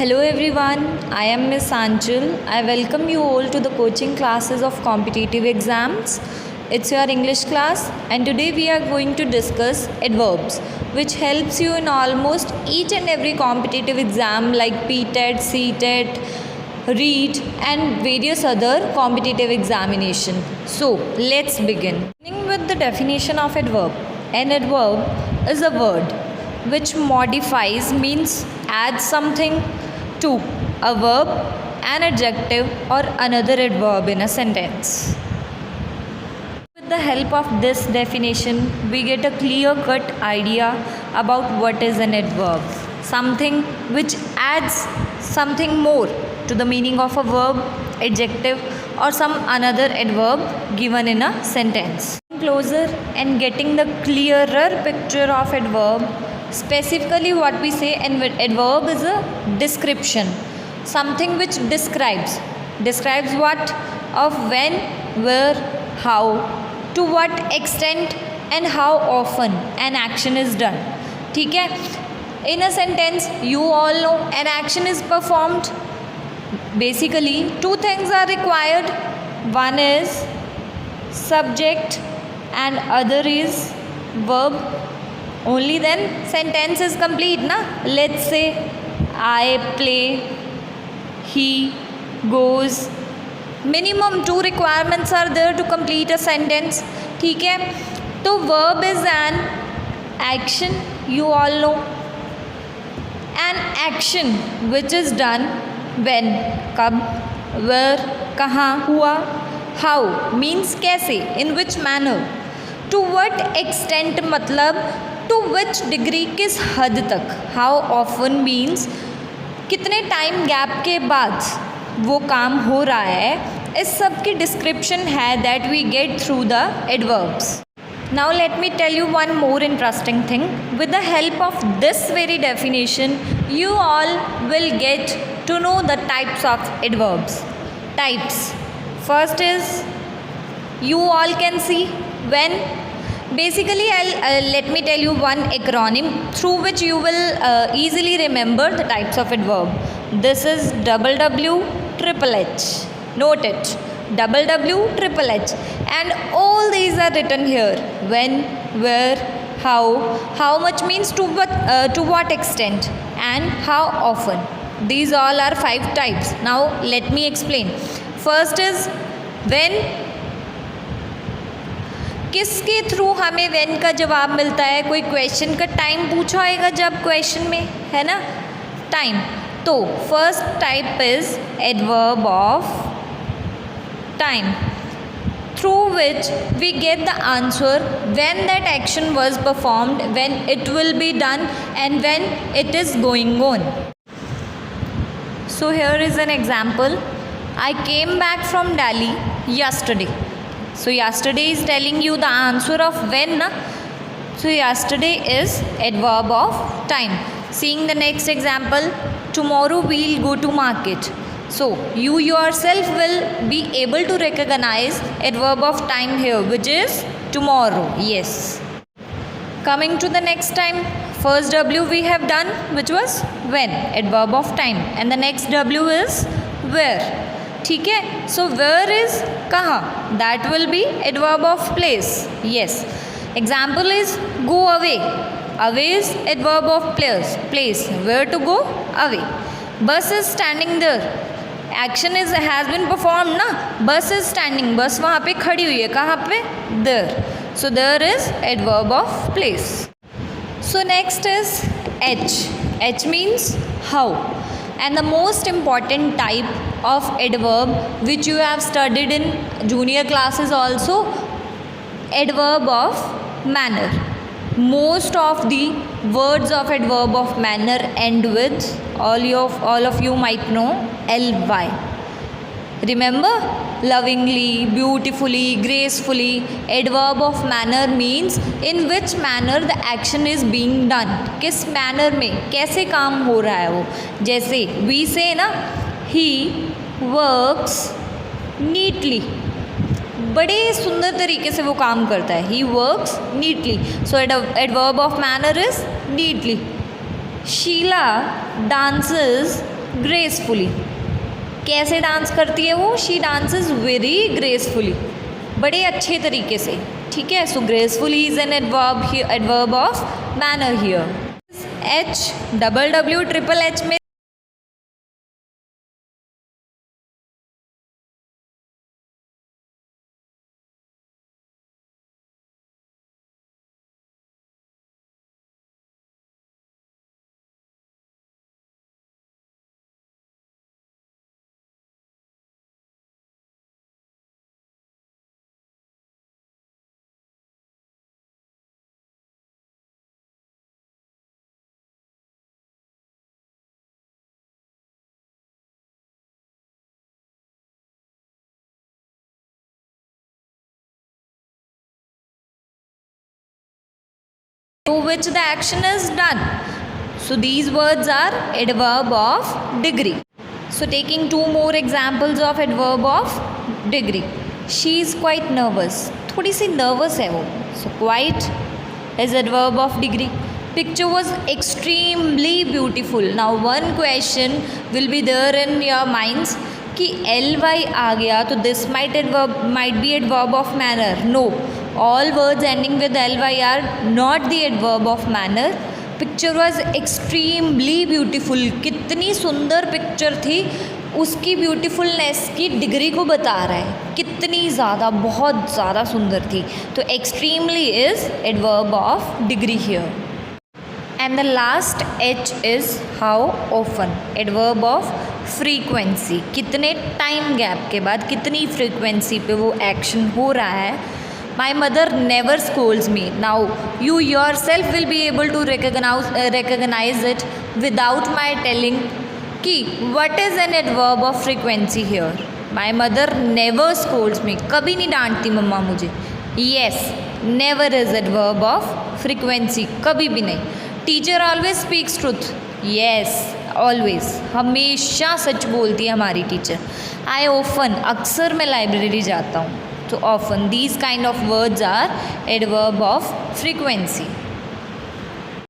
Hello everyone, I am Miss Anchal. I welcome you all to the coaching classes of competitive exams. It's your English class and today we are going to discuss adverbs which helps you in almost each and every competitive exam like PTET, CTET, REET and various other competitive examination. So let's begin. Beginning with the definition of adverb. An adverb is a word which modifies means adds something to a verb, an adjective or another adverb in a sentence. With the help of this definition, we get a clear-cut idea about what is an adverb. Something which adds something more to the meaning of a verb, adjective or some another adverb given in a sentence. Closer and getting the clearer picture of adverb. Specifically what we say an adverb is a description, something which describes what, of when, where, how, to what extent and how often an action is done. ठीक है? In a sentence you all know an action is performed. Basically two things are required. One is subject and other is verb. Only then sentence is complete na. Let's say I play, he goes. Minimum two requirements are there to complete a sentence. ठीक है? तो verb is an action, you all know. An action which is done when, कब, where, कहाँ हुआ, how means कैसे, in which manner, to what extent मतलब to which degree किस हद तक, how often means कितने टाइम गैप के बाद वो काम हो रहा है. इस सब की डिस्क्रिप्शन है that we get through the adverbs. Now let me tell you one more interesting thing. With the help of this very definition, you all will get to know the types of adverbs. Types. First is, you all can see when. Basically, let me tell you one acronym through which you will easily remember the types of adverb. This is WW triple H. Note it. WW triple H. And all these are written here. When, where, how much means to what extent, and how often. These all are 5 types. Now let me explain. First is when. किसके through हमें when का जवाब मिलता है. कोई question का time पूछा होगा जब क्वेश्चन में, है ना, टाइम. तो first type is adverb of time through which we get the answer when that action was performed, when it will be done and when it is going on. So here is an example. I came back from Delhi yesterday. So yesterday is telling you the answer of when na? So yesterday is adverb of time. Seeing the next example, tomorrow we'll go to market. So you yourself will be able to recognize adverb of time here, which is tomorrow. Yes. Coming to the next time, first W we have done, which was when, adverb of time, and the next W is where. ठीक है. So where is कहाँ, that will be adverb of place. Yes. Example is go away. Away is adverb of place. Where to go, away. Bus is standing there. Action is has been perform ना. Bus is standing, बस वहाँ पे खड़ी हुई है. कहाँ पे, there. So there is adverb of place. So next is H. H means how. And the most important type of adverb which you have studied in junior classes also, adverb of manner. Most of the words of adverb of manner end with, all of you might know, ly. Remember, lovingly, beautifully, gracefully. Adverb of manner means in which manner the action is being done. किस manner में, कैसे काम हो रहा है वो. जैसे we say ना, he works neatly. बड़े सुंदर तरीके से वो काम करता है. He works neatly. So adverb of manner is neatly. Sheila dances gracefully. कैसे डांस करती है वो? शी डांसेस वेरी ग्रेसफुली, बड़े अच्छे तरीके से, ठीक है। So gracefully is an adverb of manner here. H double W triple H में to which the action is done. So these words are adverb of degree. So taking two more examples of adverb of degree. She is quite nervous. थोड़ी सी nervous है वो. So quite is adverb of degree. Picture was extremely beautiful. Now one question will be there in your minds कि ly आ गया तो this might be adverb of manner. No, all words ending with ly are not the adverb of manner. Picture was extremely beautiful. कितनी सुंदर picture थी, उसकी beautifulness की degree को बता रहा है, कितनी ज़्यादा, बहुत ज़्यादा सुंदर थी। तो extremely is adverb of degree here. And the last H is how often, adverb of frequency, कितने टाइम गैप के बाद, कितनी फ्रीक्वेंसी पे वो एक्शन हो रहा है। My mother never scolds me. Now you yourself will be able to recognise it without my telling कि what is an adverb of frequency here. My mother never scolds me, कभी नहीं डांटती मम्मा मुझे। Yes, never is adverb of frequency, कभी भी नहीं। Teacher always speaks truth. Yes, always, हमेशा सच बोलती है हमारी टीचर। आई ऑफन, अक्सर मैं लाइब्रेरी जाता हूँ। तो often, these kind of words are adverb of frequency.